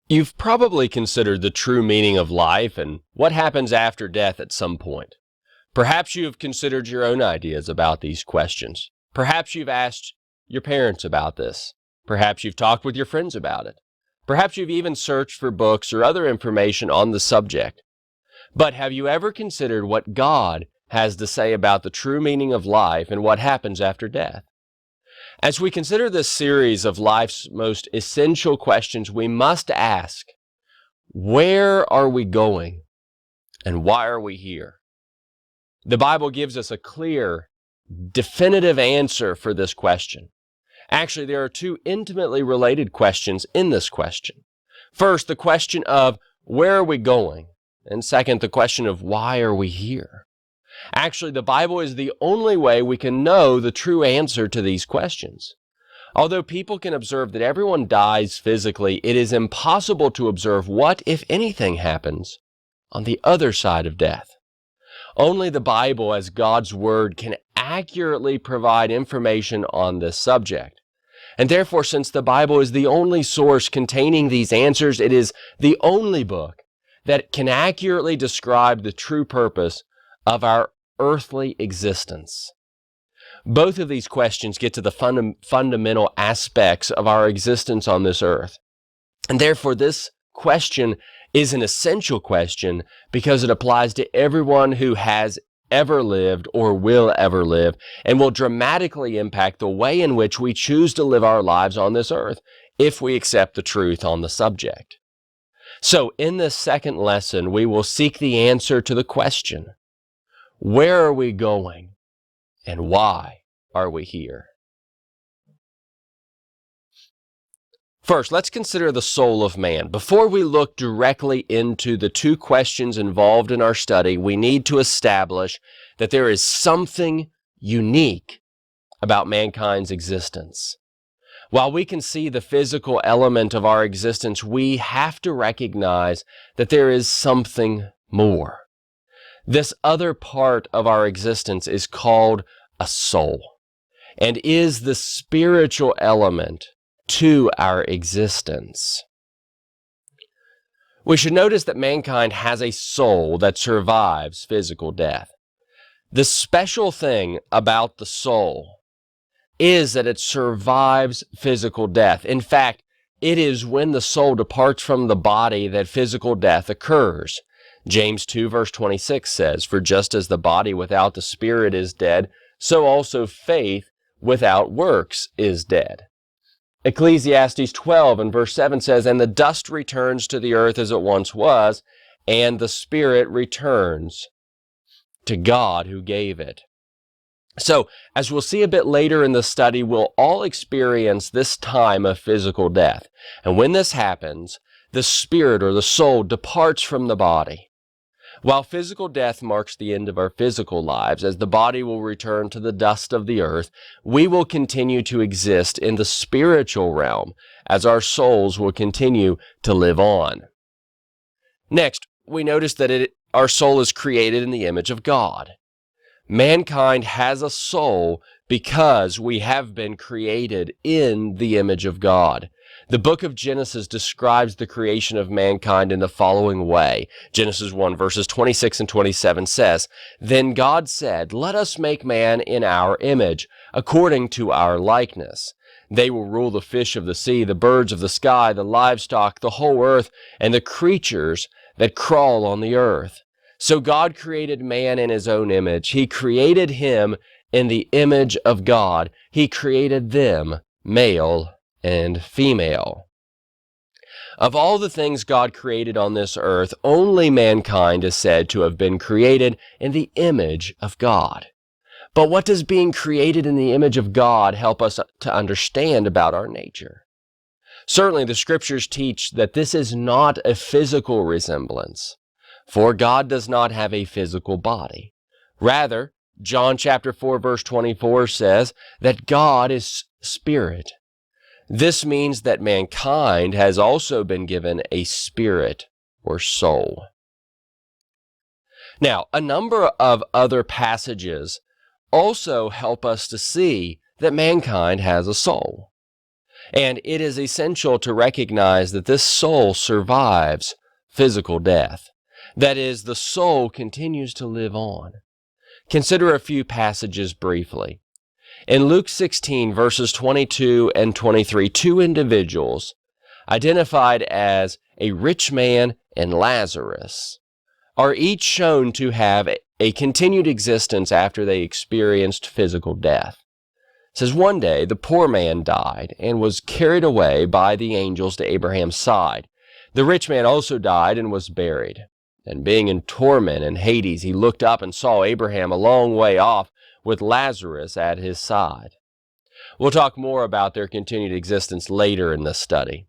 You've probably considered the true meaning of life and what happens after death at some point. Perhaps you have considered your own ideas about these questions. Perhaps you've asked your parents about this. Perhaps you've talked with your friends about it. Perhaps you've even searched for books or other information on the subject. But have you ever considered what God has to say about the true meaning of life and what happens after death? As we consider this series of life's most essential questions, we must ask, where are we going and why are we here? The Bible gives us a clear, definitive answer for this question. Actually, there are two intimately related questions in this question. First, the question of where are we going? And second, the question of why are we here? Actually, the Bible is the only way we can know the true answer to these questions. Although people can observe that everyone dies physically, it is impossible to observe what, if anything, happens on the other side of death. Only the Bible, as God's Word, can accurately provide information on this subject. And therefore, since the Bible is the only source containing these answers, it is the only book that can accurately describe the true purpose of our earthly existence. Both of these questions get to the fundamental aspects of our existence on this earth. And therefore, this question is an essential question because it applies to everyone who has ever lived or will ever live and will dramatically impact the way in which we choose to live our lives on this earth if we accept the truth on the subject. So, in this second lesson, we will seek the answer to the question, where are we going and why are we here? First, let's consider the soul of man. Before we look directly into the two questions involved in our study, we need to establish that there is something unique about mankind's existence. While we can see the physical element of our existence, we have to recognize that there is something more. This other part of our existence is called a soul and is the spiritual element to our existence. We should notice that mankind has a soul that survives physical death. The special thing about the soul is that it survives physical death. In fact, it is when the soul departs from the body that physical death occurs. James 2 verse 26 says, "For just as the body without the spirit is dead, so also faith without works is dead." Ecclesiastes 12 and verse 7 says, "And the dust returns to the earth as it once was, and the spirit returns to God who gave it." So, as we'll see a bit later in the study, we'll all experience this time of physical death. And when this happens, the spirit or the soul departs from the body. While physical death marks the end of our physical lives, as the body will return to the dust of the earth, we will continue to exist in the spiritual realm, as our souls will continue to live on. Next, we notice that our soul is created in the image of God. Mankind has a soul because we have been created in the image of God. The book of Genesis describes the creation of mankind in the following way. Genesis 1 verses 26 and 27 says, "Then God said, 'Let us make man in our image, according to our likeness. They will rule the fish of the sea, the birds of the sky, the livestock, the whole earth, and the creatures that crawl on the earth.' So God created man in his own image. He created him in the image of God. He created them, male and female." Of all the things God created on this earth, only mankind is said to have been created in the image of God. But what does being created in the image of God help us to understand about our nature? Certainly, the scriptures teach that this is not a physical resemblance. For God does not have a physical body. Rather, John chapter 4 verse 24 says that God is spirit. This means that mankind has also been given a spirit or soul. Now, a number of other passages also help us to see that mankind has a soul. And it is essential to recognize that this soul survives physical death. That is, the soul continues to live on. Consider a few passages briefly. In Luke 16, verses 22 and 23, two individuals identified as a rich man and Lazarus are each shown to have a continued existence after they experienced physical death. It says, one day the poor man died and was carried away by the angels to Abraham's side. The rich man also died and was buried. And being in torment in Hades, he looked up and saw Abraham a long way off with Lazarus at his side. We'll talk more about their continued existence later in this study.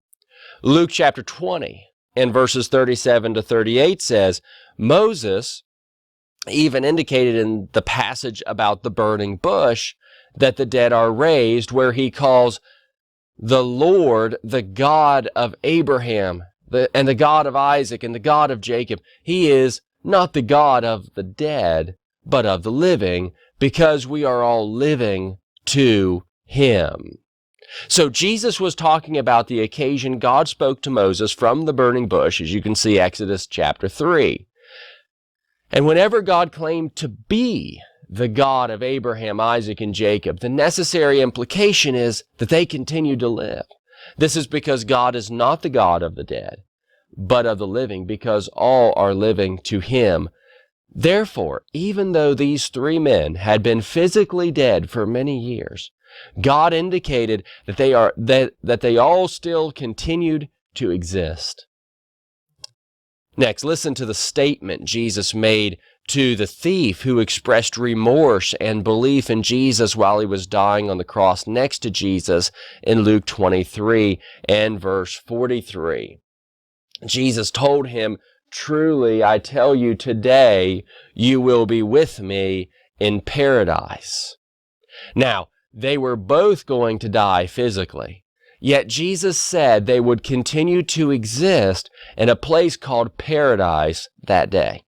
Luke chapter 20 and verses 37 to 38 says, Moses even indicated in the passage about the burning bush that the dead are raised, where he calls the Lord the God of Abraham and the God of Isaac and the God of Jacob. He is not the God of the dead, but of the living, because we are all living to him. So Jesus was talking about the occasion God spoke to Moses from the burning bush, as you can see Exodus chapter 3. And whenever God claimed to be the God of Abraham, Isaac, and Jacob, the necessary implication is that they continue to live. This is because God is not the God of the dead, but of the living, because all are living to him. Therefore, even though these three men had been physically dead for many years, God indicated that they all still continued to exist. Next, listen to the statement Jesus made to the thief who expressed remorse and belief in Jesus while he was dying on the cross next to Jesus in Luke 23 and verse 43. Jesus told him, "Truly, I tell you, today you will be with me in paradise." Now, they were both going to die physically, yet Jesus said they would continue to exist in a place called paradise that day.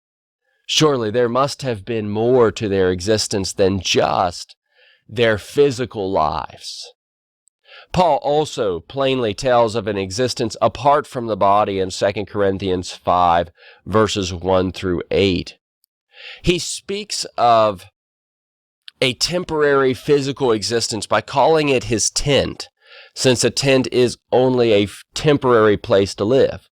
Surely there must have been more to their existence than just their physical lives. Paul also plainly tells of an existence apart from the body in 2 Corinthians 5, verses 1 through 8. He speaks of a temporary physical existence by calling it his tent, since a tent is only a temporary place to live.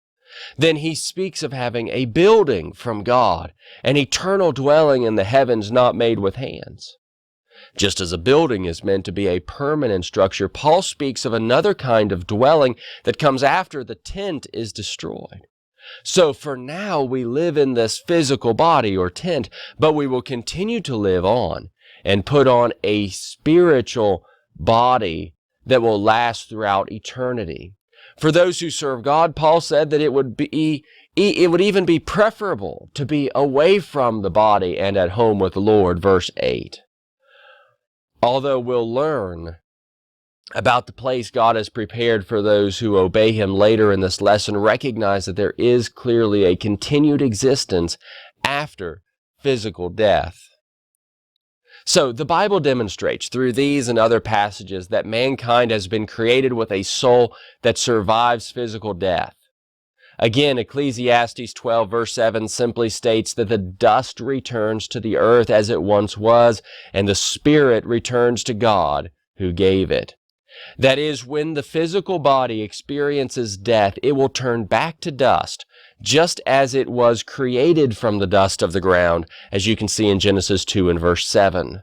Then he speaks of having a building from God, an eternal dwelling in the heavens not made with hands. Just as a building is meant to be a permanent structure, Paul speaks of another kind of dwelling that comes after the tent is destroyed. So for now we live in this physical body or tent, but we will continue to live on and put on a spiritual body that will last throughout eternity. For those who serve God, Paul said that it would even be preferable to be away from the body and at home with the Lord, verse 8. Although we'll learn about the place God has prepared for those who obey him later in this lesson, recognize that there is clearly a continued existence after physical death. So the Bible demonstrates through these and other passages that mankind has been created with a soul that survives physical death. Again, Ecclesiastes 12 verse 7 simply states that the dust returns to the earth as it once was, and the spirit returns to God who gave it. That is, when the physical body experiences death, it will turn back to dust, just as it was created from the dust of the ground, as you can see in Genesis 2 and verse 7.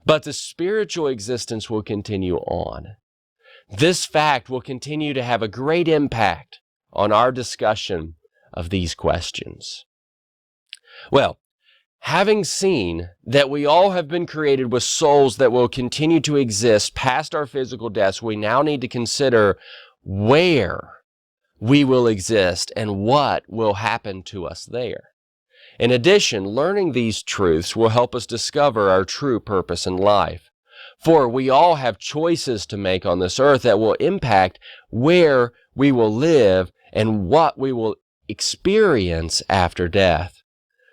But the spiritual existence will continue on. This fact will continue to have a great impact on our discussion of these questions. Well, having seen that we all have been created with souls that will continue to exist past our physical deaths, we now need to consider where we will exist and what will happen to us there. In addition, learning these truths will help us discover our true purpose in life. For we all have choices to make on this earth that will impact where we will live and what we will experience after death.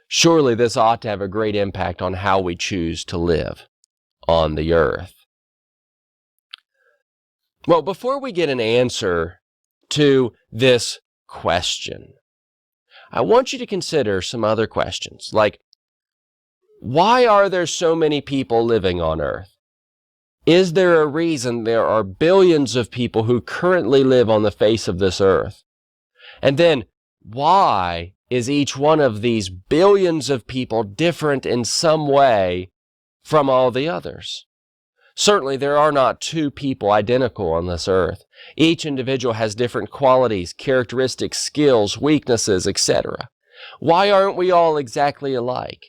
Surely this ought to have a great impact on how we choose to live on the earth. Well, before we get an answer to this question, I want you to consider some other questions, like, why are there so many people living on Earth? Is there a reason there are billions of people who currently live on the face of this earth? And then, why is each one of these billions of people different in some way from all the others? Certainly, there are not two people identical on this earth. Each individual has different qualities, characteristics, skills, weaknesses, etc. Why aren't we all exactly alike?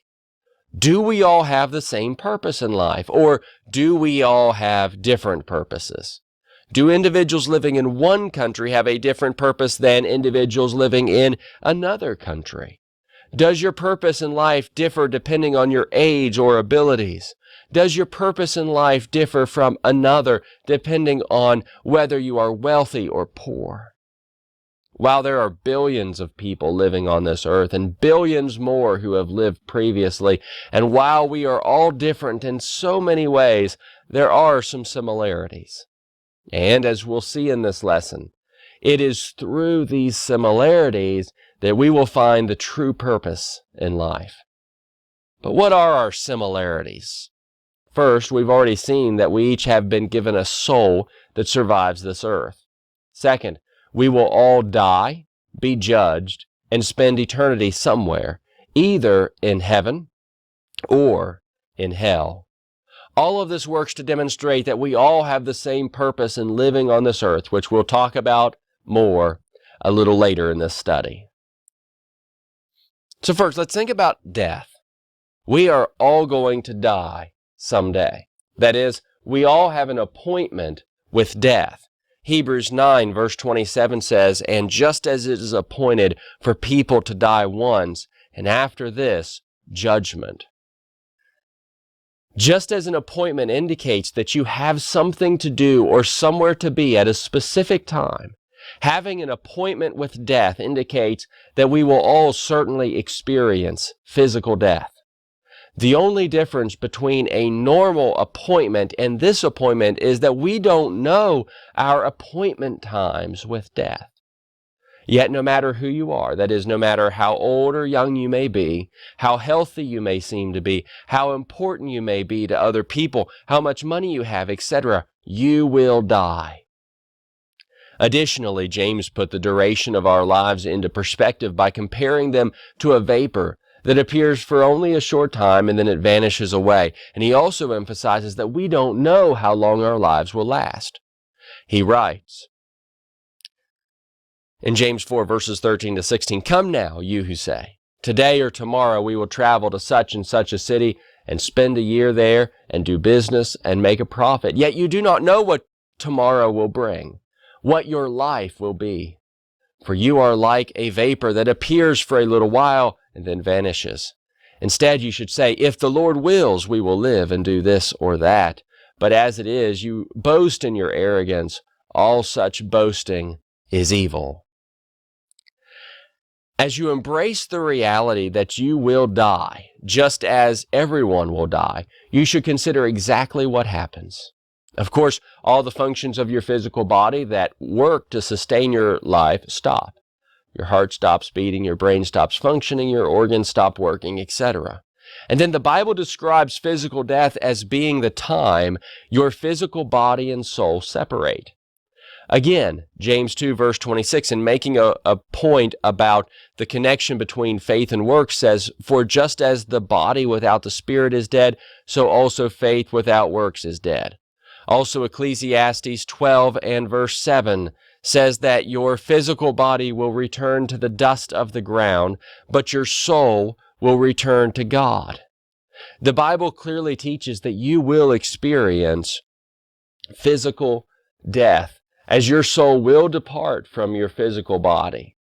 Do we all have the same purpose in life, or do we all have different purposes? Do individuals living in one country have a different purpose than individuals living in another country? Does your purpose in life differ depending on your age or abilities? Does your purpose in life differ from another depending on whether you are wealthy or poor? While there are billions of people living on this earth and billions more who have lived previously, and while we are all different in so many ways, there are some similarities. And as we'll see in this lesson, it is through these similarities that we will find the true purpose in life. But what are our similarities? First, we've already seen that we each have been given a soul that survives this earth. Second, we will all die, be judged, and spend eternity somewhere, either in heaven or in hell. All of this works to demonstrate that we all have the same purpose in living on this earth, which we'll talk about more a little later in this study. So first, let's think about death. We are all going to die someday. That is, we all have an appointment with death. Hebrews 9 verse 27 says, "And just as it is appointed for people to die once, and after this, judgment." Just as an appointment indicates that you have something to do or somewhere to be at a specific time, having an appointment with death indicates that we will all certainly experience physical death. The only difference between a normal appointment and this appointment is that we don't know our appointment times with death. Yet no matter who you are, that is, no matter how old or young you may be, how healthy you may seem to be, how important you may be to other people, how much money you have, etc., you will die. Additionally, James put the duration of our lives into perspective by comparing them to a vapor that appears for only a short time and then it vanishes away. And he also emphasizes that we don't know how long our lives will last. He writes in James 4 verses 13 to 16, "Come now, you who say, 'Today or tomorrow we will travel to such and such a city and spend a year there and do business and make a profit. Yet you do not know what tomorrow will bring, what your life will be. For you are like a vapor that appears for a little while and then vanishes. Instead, you should say, if the Lord wills, we will live and do this or that. But as it is, you boast in your arrogance. All such boasting is evil." As you embrace the reality that you will die, just as everyone will die, you should consider exactly what happens. Of course, all the functions of your physical body that work to sustain your life stop. Your heart stops beating, your brain stops functioning, your organs stop working, etc. And then the Bible describes physical death as being the time your physical body and soul separate. Again, James 2 verse 26, in making a point about the connection between faith and works, says, "For just as the body without the spirit is dead, so also faith without works is dead." Also, Ecclesiastes 12 and verse 7 says that your physical body will return to the dust of the ground, but your soul will return to God. The Bible clearly teaches that you will experience physical death, as your soul will depart from your physical body.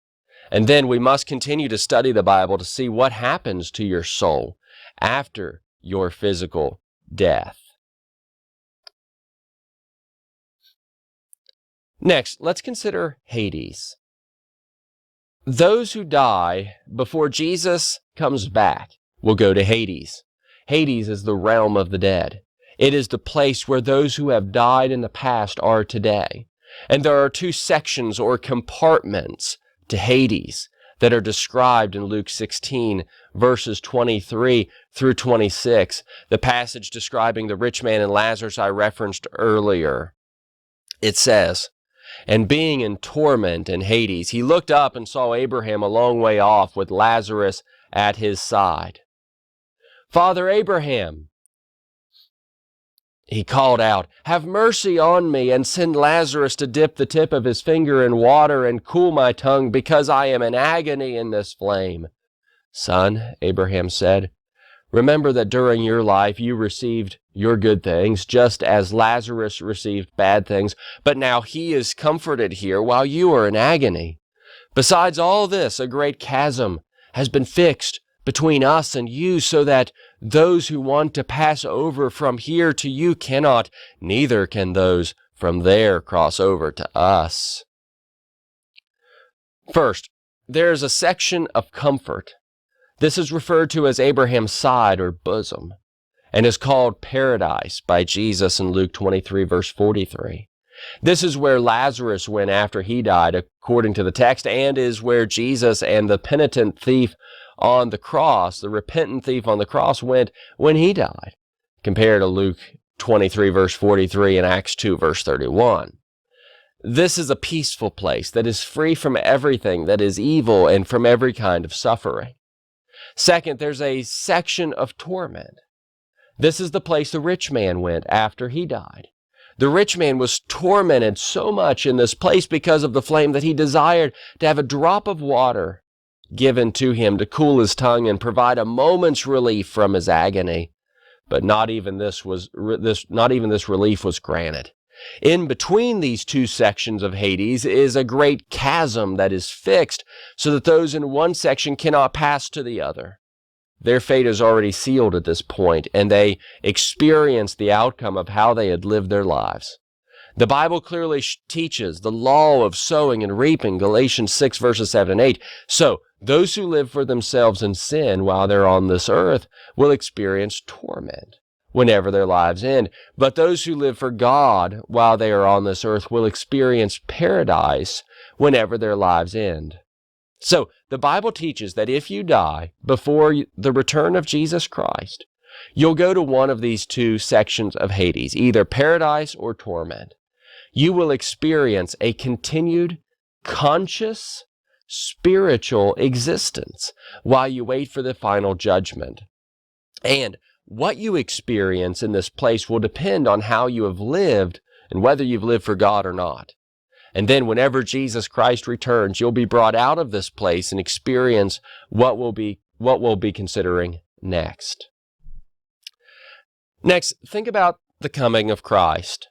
And then we must continue to study the Bible to see what happens to your soul after your physical death. Next, let's consider Hades. Those who die before Jesus comes back will go to Hades. Hades is the realm of the dead. It is the place where those who have died in the past are today. And there are two sections or compartments to Hades that are described in Luke 16, verses 23 through 26, the passage describing the rich man and Lazarus I referenced earlier. It says, "And being in torment in Hades, he looked up and saw Abraham a long way off with Lazarus at his side. 'Father Abraham,' he called out, 'have mercy on me and send Lazarus to dip the tip of his finger in water and cool my tongue, because I am in agony in this flame.' 'Son,' Abraham said, 'remember that during your life you received your good things, just as Lazarus received bad things, but now he is comforted here while you are in agony. Besides all this, a great chasm has been fixed between us and you, so that those who want to pass over from here to you cannot, neither can those from there cross over to us.'" First, there is a section of comfort. This is referred to as Abraham's side or bosom, and is called paradise by Jesus in Luke 23, verse 43. This is where Lazarus went after he died, according to the text, and is where Jesus and the penitent thief on the cross, the repentant thief on the cross, went when he died, compared to Luke 23, verse 43, and Acts 2, verse 31. This is a peaceful place that is free from everything that is evil and from every kind of suffering. Second, there's a section of torment. This is the place the rich man went after he died. The rich man was tormented so much in this place because of the flame that he desired to have a drop of water given to him to cool his tongue and provide a moment's relief from his agony. But not even this relief was granted. In between these two sections of Hades is a great chasm that is fixed so that those in one section cannot pass to the other. Their fate is already sealed at this point, and they experience the outcome of how they had lived their lives. The Bible clearly teaches the law of sowing and reaping, Galatians 6, verses 7 and 8. So, those who live for themselves in sin while they're on this earth will experience torment whenever their lives end. But those who live for God while they are on this earth will experience paradise whenever their lives end. So, the Bible teaches that if you die before the return of Jesus Christ, you'll go to one of these two sections of Hades, either paradise or torment. You will experience a continued, conscious, spiritual existence while you wait for the final judgment. And what you experience in this place will depend on how you have lived and whether you've lived for God or not. And then whenever Jesus Christ returns, you'll be brought out of this place and experience what we'll be considering next. Next, think about the coming of Christ.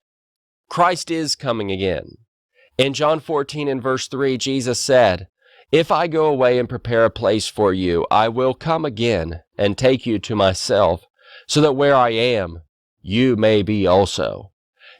Christ is coming again. In John 14 and verse 3, Jesus said, "If I go away and prepare a place for you, I will come again and take you to myself, so that where I am, you may be also."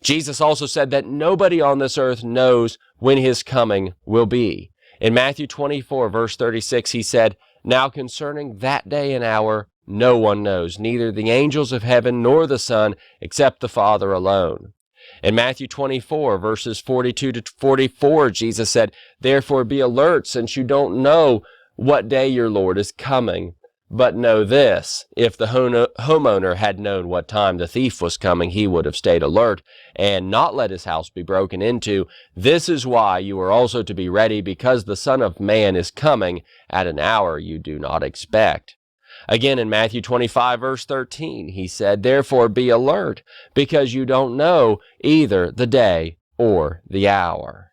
Jesus also said that nobody on this earth knows when his coming will be. In Matthew 24, verse 36, he said, "Now concerning that day and hour, no one knows, neither the angels of heaven nor the Son, except the Father alone." In Matthew 24, verses 42 to 44, Jesus said, "Therefore be alert, since you don't know what day your Lord is coming. But know this, if the homeowner had known what time the thief was coming, he would have stayed alert and not let his house be broken into. This is why you are also to be ready, because the Son of Man is coming at an hour you do not expect." Again, in Matthew 25, verse 13, he said, "Therefore be alert, because you don't know either the day or the hour."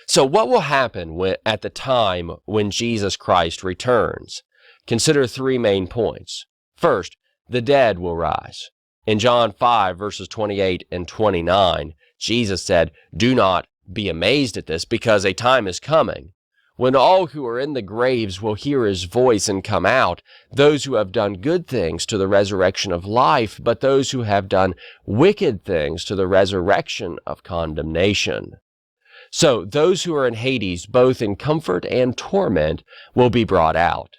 So what will happen at the time when Jesus Christ returns? Consider three main points. First, the dead will rise. In John 5, verses 28 and 29, Jesus said, "Do not be amazed at this, because a time is coming when all who are in the graves will hear his voice and come out, those who have done good things to the resurrection of life, but those who have done wicked things to the resurrection of condemnation." So those who are in Hades, both in comfort and torment, will be brought out.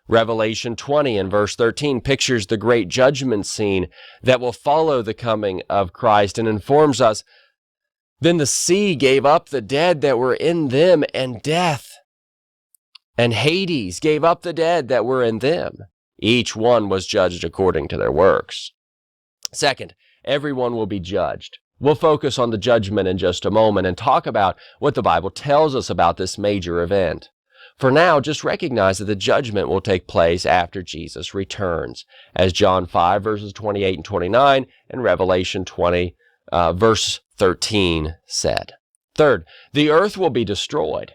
Revelation 20 and verse 13 pictures the great judgment scene that will follow the coming of Christ and informs us, then the sea gave up the dead that were in them, and death and Hades gave up the dead that were in them. Each one was judged according to their works. Second, everyone will be judged. We'll focus on the judgment in just a moment and talk about what the Bible tells us about this major event. For now, just recognize that the judgment will take place after Jesus returns, as John 5 verses 28 and 29 and Revelation 20 verse 13 said. Third, the earth will be destroyed.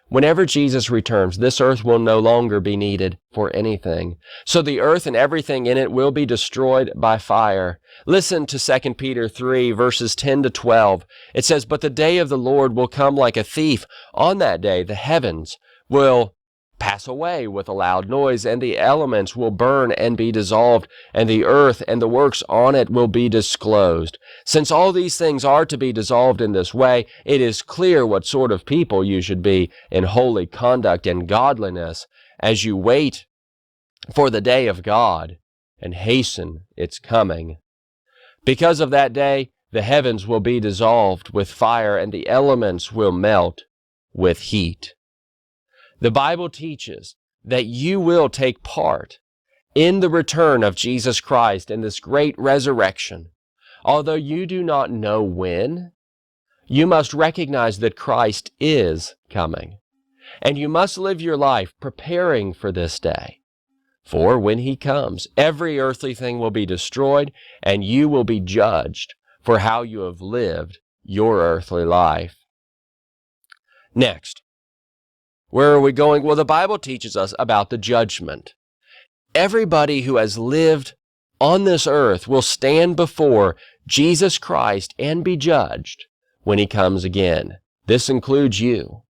Whenever Jesus returns, this earth will no longer be needed for anything. So the earth and everything in it will be destroyed by fire. Listen to 2 Peter 3, verses 10 to 12. It says, "But the day of the Lord will come like a thief. On that day the heavens will pass away with a loud noise, and the elements will burn and be dissolved, and the earth and the works on it will be disclosed. Since all these things are to be dissolved in this way, it is clear what sort of people you should be in holy conduct and godliness, as you wait for the day of God and hasten its coming. Because of that day, the heavens will be dissolved with fire, and the elements will melt with heat." The Bible teaches that you will take part in the return of Jesus Christ in this great resurrection. Although you do not know when, you must recognize that Christ is coming, and you must live your life preparing for this day. For when he comes, every earthly thing will be destroyed, and you will be judged for how you have lived your earthly life. Next, where are we going? Well, the Bible teaches us about the judgment. Everybody who has lived on this earth will stand before Jesus Christ and be judged when he comes again. This includes you.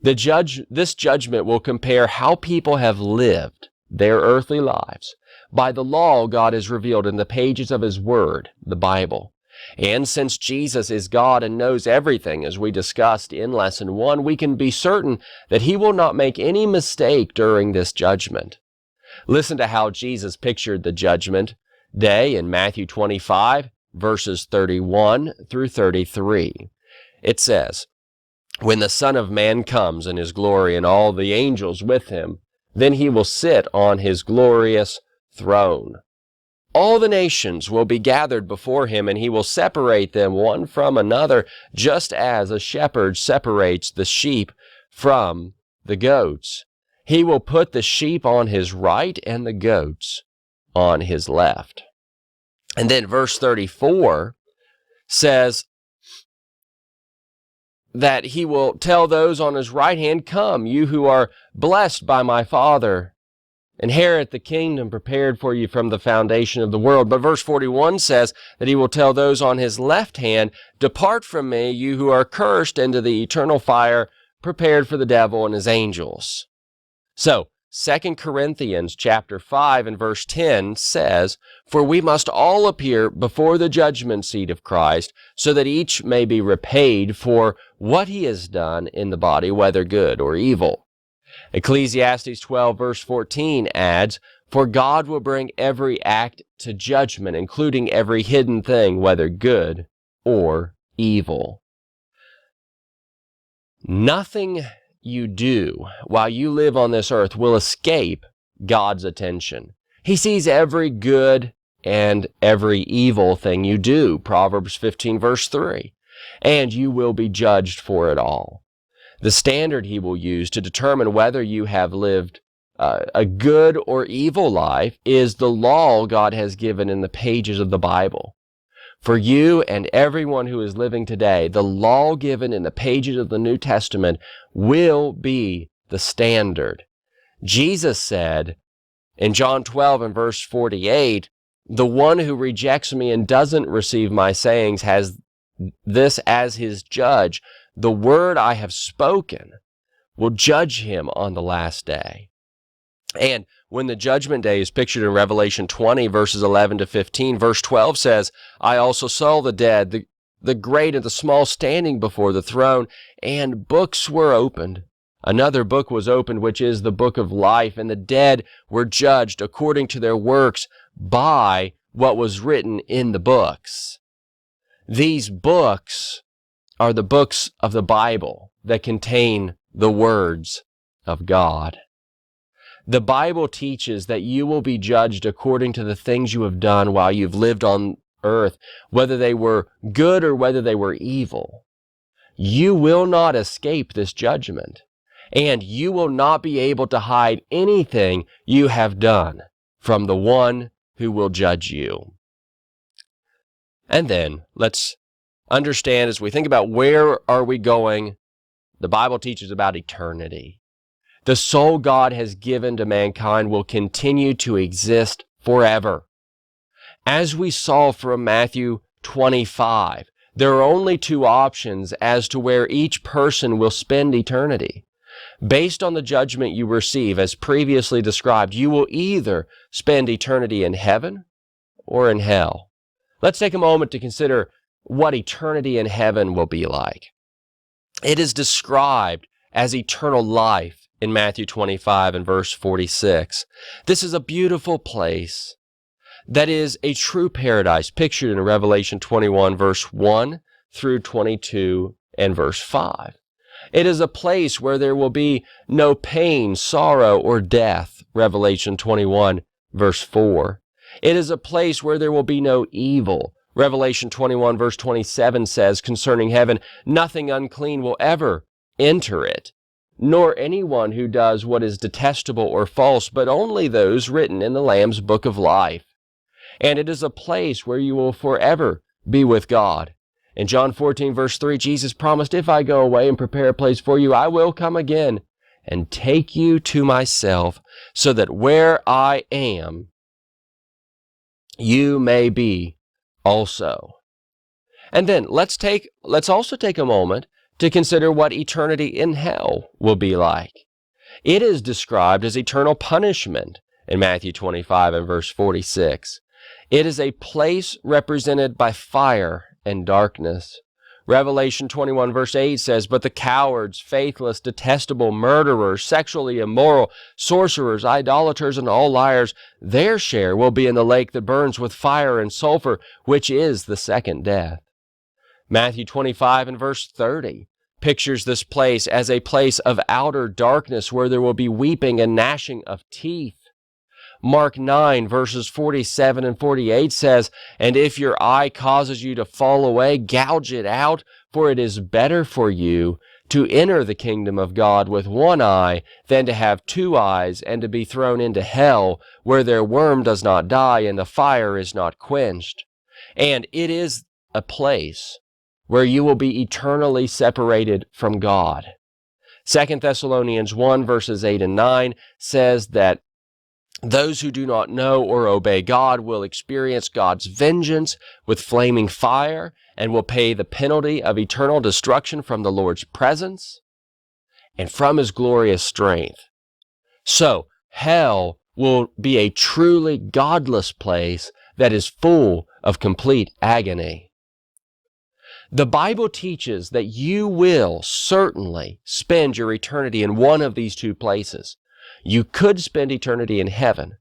This judgment will compare how people have lived their earthly lives by the law God has revealed in the pages of his Word, the Bible. And since Jesus is God and knows everything, as we discussed in Lesson 1, we can be certain that he will not make any mistake during this judgment. Listen to how Jesus pictured the judgment day in Matthew 25, verses 31 through 33. It says, "When the Son of Man comes in his glory and all the angels with him, then he will sit on his glorious throne. All the nations will be gathered before him, and he will separate them one from another, just as a shepherd separates the sheep from the goats. He will put the sheep on his right and the goats on his left." And then verse 34 says that he will tell those on his right hand, "Come, you who are blessed by my Father, inherit the kingdom prepared for you from the foundation of the world." But verse 41 says that he will tell those on his left hand, "Depart from me, you who are cursed, into the eternal fire prepared for the devil and his angels." So, 2 Corinthians chapter 5 and verse 10 says, "For we must all appear before the judgment seat of Christ, so that each may be repaid for what he has done in the body, whether good or evil." Ecclesiastes 12 verse 14 adds, "For God will bring every act to judgment, including every hidden thing, whether good or evil." Nothing you do while you live on this earth will escape God's attention. He sees every good and every evil thing you do, Proverbs 15 verse 3, and you will be judged for it all. The standard he will use to determine whether you have lived a good or evil life is the law God has given in the pages of the Bible. For you and everyone who is living today, the law given in the pages of the New Testament will be the standard. Jesus said in John 12 and verse 48, "The one who rejects me and doesn't receive my sayings has this as his judge. The word I have spoken will judge him on the last day." And when the judgment day is pictured in Revelation 20, verses 11 to 15, verse 12 says, "I also saw the dead, the great and the small, standing before the throne, and books were opened. Another book was opened, which is the book of life, and the dead were judged according to their works by what was written in the books. These books are the books of the Bible that contain the words of God. The Bible teaches that you will be judged according to the things you have done while you've lived on earth, whether they were good or whether they were evil. You will not escape this judgment, and you will not be able to hide anything you have done from the one who will judge you. And then let's understand, as we think about where are we going, the Bible teaches about eternity. The soul God has given to mankind will continue to exist forever. As we saw from Matthew 25, there are only two options as to where each person will spend eternity. Based on the judgment you receive, as previously described, you will either spend eternity in heaven or in hell. Let's take a moment to consider what eternity in heaven will be like. It is described as eternal life in Matthew 25 and verse 46. This is a beautiful place that is a true paradise pictured in Revelation 21 verse 1 through 22 and verse 5. It is a place where there will be no pain, sorrow, or death, Revelation 21 verse 4. It is a place where there will be no evil. Revelation 21 verse 27 says concerning heaven, nothing unclean will ever enter it, nor anyone who does what is detestable or false, but only those written in the Lamb's book of life. And it is a place where you will forever be with God. In John 14 verse 3, Jesus promised, if I go away and prepare a place for you, I will come again and take you to myself, so that where I am, you may be also. And then let's also take a moment to consider what eternity in hell will be like. It is described as eternal punishment in Matthew 25 and verse 46. It is a place represented by fire and darkness. Revelation 21 verse 8 says, but the cowards, faithless, detestable, murderers, sexually immoral, sorcerers, idolaters, and all liars, their share will be in the lake that burns with fire and sulfur, which is the second death. Matthew 25 and verse 30 pictures this place as a place of outer darkness where there will be weeping and gnashing of teeth. Mark 9 verses 47 and 48 says, and if your eye causes you to fall away, gouge it out, for it is better for you to enter the kingdom of God with one eye than to have two eyes and to be thrown into hell, where their worm does not die and the fire is not quenched. And it is a place where you will be eternally separated from God. 2 Thessalonians 1 verses 8 and 9 says that those who do not know or obey God will experience God's vengeance with flaming fire and will pay the penalty of eternal destruction from the Lord's presence and from his glorious strength. So, hell will be a truly godless place that is full of complete agony. The Bible teaches that you will certainly spend your eternity in one of these two places. You could spend eternity in heaven,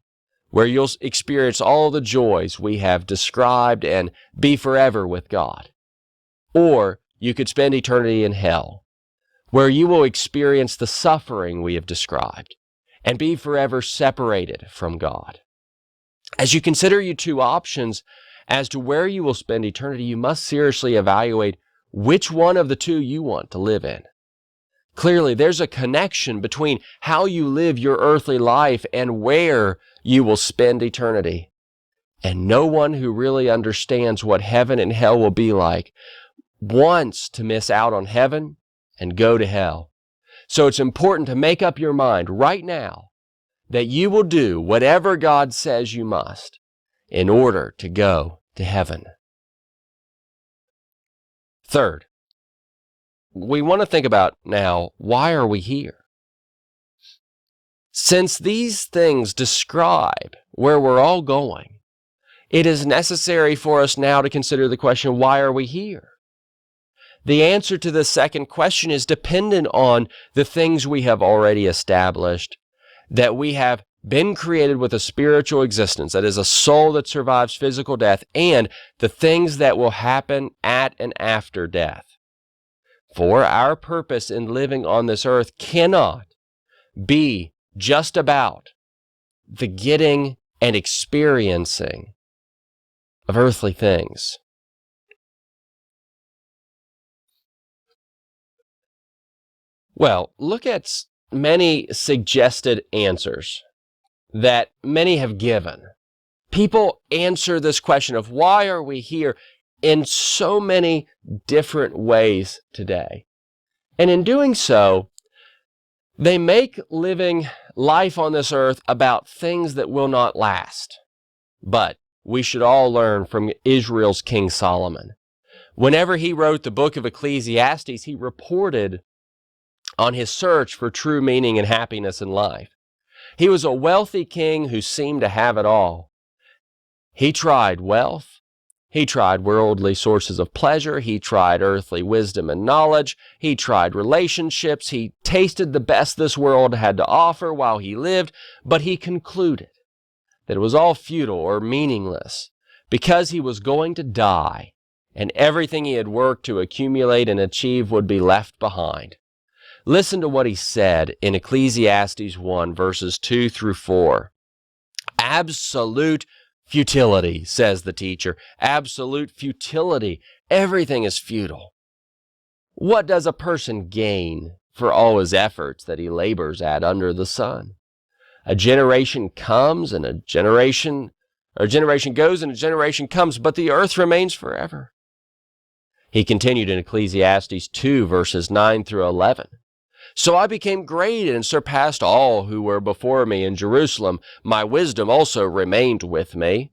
where you'll experience all the joys we have described and be forever with God. Or you could spend eternity in hell, where you will experience the suffering we have described and be forever separated from God. As you consider your two options as to where you will spend eternity, you must seriously evaluate which one of the two you want to live in. Clearly, there's a connection between how you live your earthly life and where you will spend eternity. And no one who really understands what heaven and hell will be like wants to miss out on heaven and go to hell. So it's important to make up your mind right now that you will do whatever God says you must in order to go to heaven. Third, we want to think about now, why are we here? Since these things describe where we're all going, it is necessary for us now to consider the question, why are we here? The answer to the second question is dependent on the things we have already established, that we have been created with a spiritual existence, that is a soul that survives physical death, and the things that will happen at and after death. For our purpose in living on this earth cannot be just about the getting and experiencing of earthly things. Well, look at many suggested answers that many have given. People answer this question of why are we here in so many different ways today. And in doing so, they make living life on this earth about things that will not last. But we should all learn from Israel's King Solomon. Whenever he wrote the book of Ecclesiastes, he reported on his search for true meaning and happiness in life. He was a wealthy king who seemed to have it all. He tried wealth. He tried worldly sources of pleasure. He tried earthly wisdom and knowledge. He tried relationships. He tasted the best this world had to offer while he lived, but he concluded that it was all futile or meaningless because he was going to die and everything he had worked to accumulate and achieve would be left behind. Listen to what he said in Ecclesiastes 1, verses 2 through 4. Absolute futility, says the teacher. Absolute futility. Everything is futile. What does a person gain for all his efforts that he labors at under the sun? A generation comes and a generation goes and a generation comes, but the earth remains forever. He continued in Ecclesiastes 2, verses 9 through 11. So I became great and surpassed all who were before me in Jerusalem. My wisdom also remained with me.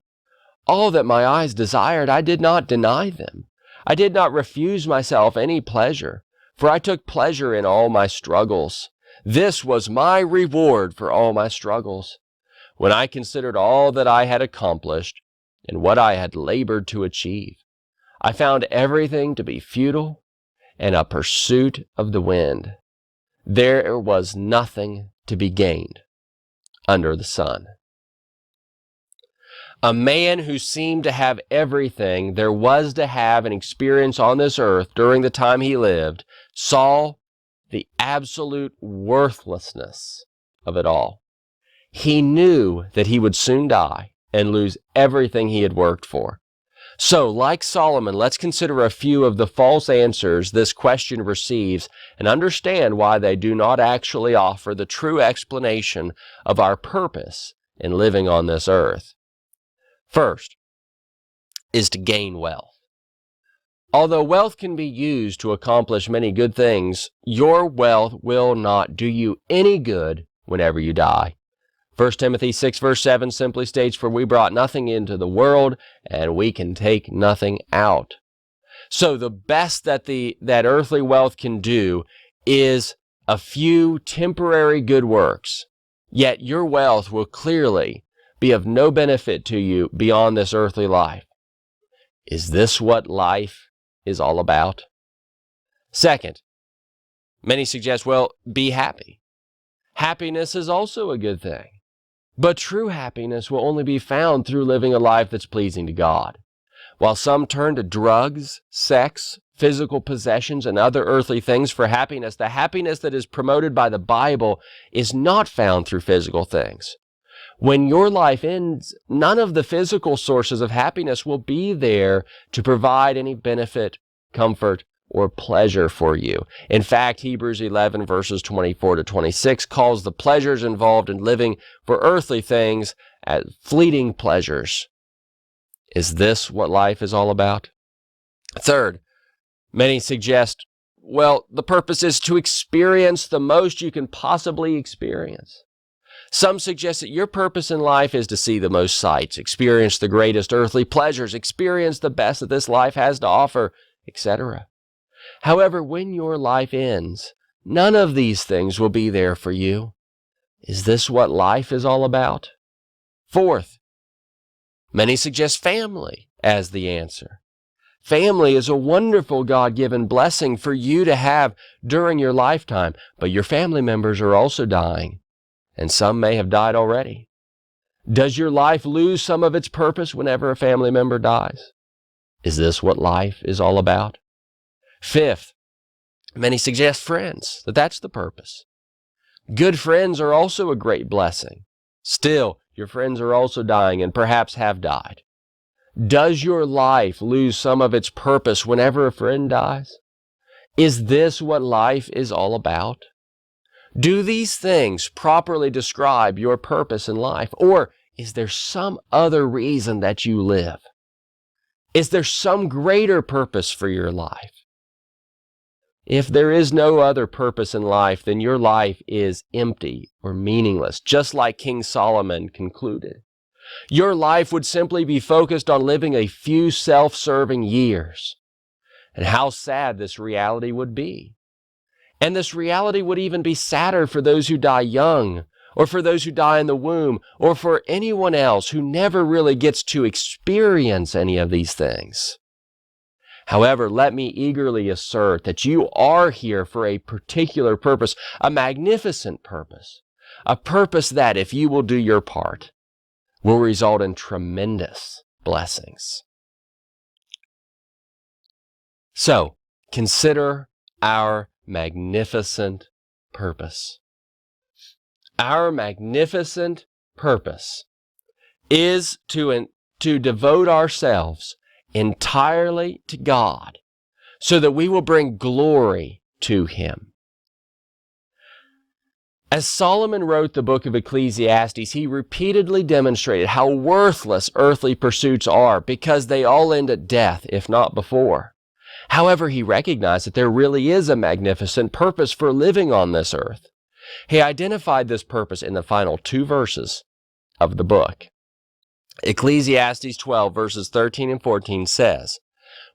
All that my eyes desired, I did not deny them. I did not refuse myself any pleasure, for I took pleasure in all my struggles. This was my reward for all my struggles. When I considered all that I had accomplished and what I had labored to achieve, I found everything to be futile and a pursuit of the wind. There was nothing to be gained under the sun. A man who seemed to have everything there was to have and experience on this earth during the time he lived saw the absolute worthlessness of it all. He knew that he would soon die and lose everything he had worked for. So, like Solomon, let's consider a few of the false answers this question receives and understand why they do not actually offer the true explanation of our purpose in living on this earth. First is to gain wealth. Although wealth can be used to accomplish many good things, your wealth will not do you any good whenever you die. 1 Timothy 6 verse 7 simply states, "For we brought nothing into the world, and we can take nothing out." So the best that earthly wealth can do is a few temporary good works. Yet your wealth will clearly be of no benefit to you beyond this earthly life. Is this what life is all about? Second, many suggest, well, be happy. Happiness is also a good thing. But true happiness will only be found through living a life that's pleasing to God. While some turn to drugs, sex, physical possessions, and other earthly things for happiness, the happiness that is promoted by the Bible is not found through physical things. When your life ends, none of the physical sources of happiness will be there to provide any benefit, comfort, or pleasure for you. In fact, Hebrews 11 verses 24 to 26 calls the pleasures involved in living for earthly things as fleeting pleasures. Is this what life is all about? Third, many suggest, well, the purpose is to experience the most you can possibly experience. Some suggest that your purpose in life is to see the most sights, experience the greatest earthly pleasures, experience the best that this life has to offer, etc. However, when your life ends, none of these things will be there for you. Is this what life is all about? Fourth, many suggest family as the answer. Family is a wonderful God-given blessing for you to have during your lifetime, but your family members are also dying, and some may have died already. Does your life lose some of its purpose whenever a family member dies? Is this what life is all about? Fifth, many suggest friends, that's the purpose. Good friends are also a great blessing. Still, your friends are also dying and perhaps have died. Does your life lose some of its purpose whenever a friend dies? Is this what life is all about? Do these things properly describe your purpose in life, or is there some other reason that you live? Is there some greater purpose for your life? If there is no other purpose in life, then your life is empty or meaningless, just like King Solomon concluded. Your life would simply be focused on living a few self-serving years. And how sad this reality would be. And this reality would even be sadder for those who die young, or for those who die in the womb, or for anyone else who never really gets to experience any of these things. However, let me eagerly assert that you are here for a particular purpose, a magnificent purpose, a purpose that, if you will do your part, will result in tremendous blessings. So, consider our magnificent purpose. Our magnificent purpose is to devote ourselves entirely to God so that we will bring glory to Him. As Solomon wrote the book of Ecclesiastes, he repeatedly demonstrated how worthless earthly pursuits are because they all end at death, if not before. However, he recognized that there really is a magnificent purpose for living on this earth. He identified this purpose in the final 2 verses of the book. Ecclesiastes 12, verses 13 and 14 says,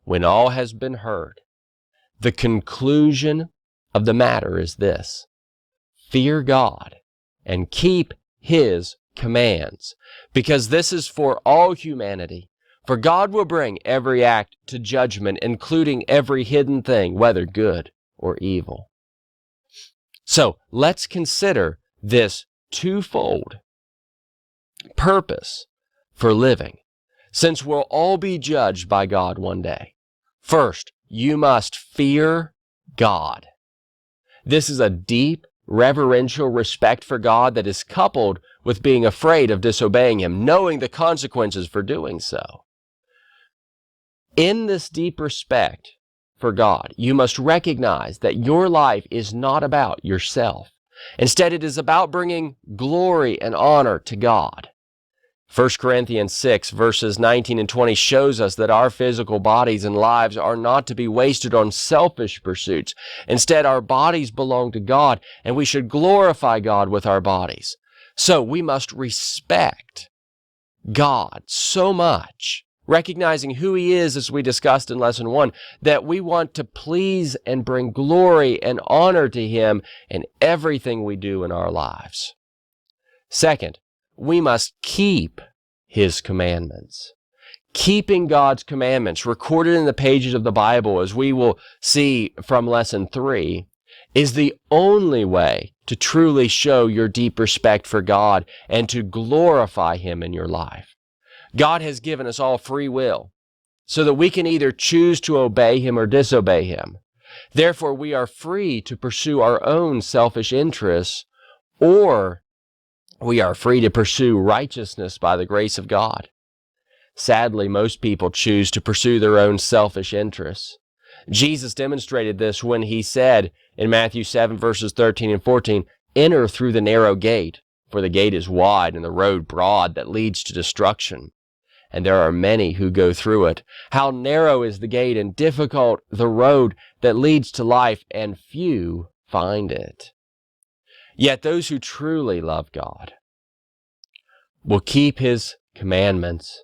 "When all has been heard, the conclusion of the matter is this: fear God and keep His commands, because this is for all humanity. For God will bring every act to judgment, including every hidden thing, whether good or evil." So let's consider this twofold purpose for living, since we'll all be judged by God one day. First, you must fear God. This is a deep, reverential respect for God that is coupled with being afraid of disobeying Him, knowing the consequences for doing so. In this deep respect for God, you must recognize that your life is not about yourself. Instead, it is about bringing glory and honor to God. 1 Corinthians 6, verses 19 and 20 shows us that our physical bodies and lives are not to be wasted on selfish pursuits. Instead, our bodies belong to God, and we should glorify God with our bodies. So we must respect God so much, recognizing who He is, as we discussed in Lesson 1, that we want to please and bring glory and honor to Him in everything we do in our lives. Second, we must keep His commandments. Keeping God's commandments, recorded in the pages of the Bible, as we will see from Lesson 3, is the only way to truly show your deep respect for God and to glorify Him in your life. God has given us all free will, so that we can either choose to obey Him or disobey Him. Therefore, we are free to pursue our own selfish interests, or we are free to pursue righteousness by the grace of God. Sadly, most people choose to pursue their own selfish interests. Jesus demonstrated this when He said in Matthew 7, verses 13 and 14, "Enter through the narrow gate, for the gate is wide and the road broad that leads to destruction, and there are many who go through it. How narrow is the gate and difficult the road that leads to life, and few find it." Yet those who truly love God will keep His commandments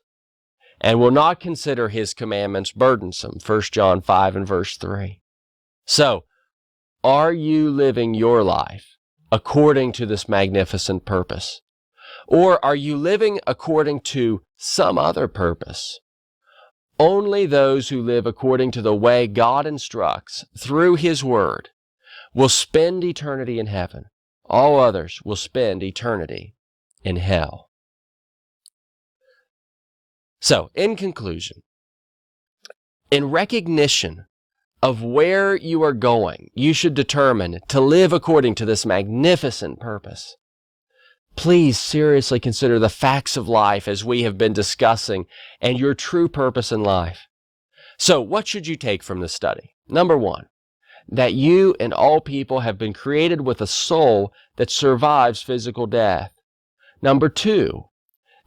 and will not consider His commandments burdensome. 1 John 5 and verse 3. So, are you living your life according to this magnificent purpose? Or are you living according to some other purpose? Only those who live according to the way God instructs through His Word will spend eternity in heaven. All others will spend eternity in hell. So, in conclusion, in recognition of where you are going, you should determine to live according to this magnificent purpose. Please seriously consider the facts of life as we have been discussing and your true purpose in life. So, what should you take from this study? Number one, that you and all people have been created with a soul that survives physical death. Number two,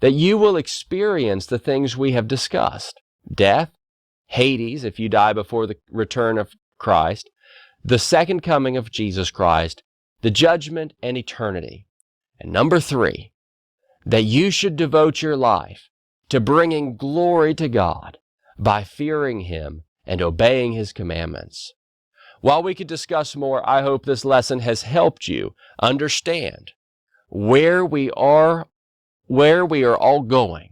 that you will experience the things we have discussed: death, Hades if you die before the return of Christ, the second coming of Jesus Christ, the judgment, and eternity. And number three, that you should devote your life to bringing glory to God by fearing Him and obeying His commandments. While we could discuss more, I hope this lesson has helped you understand where we are all going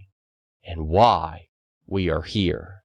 and why we are here.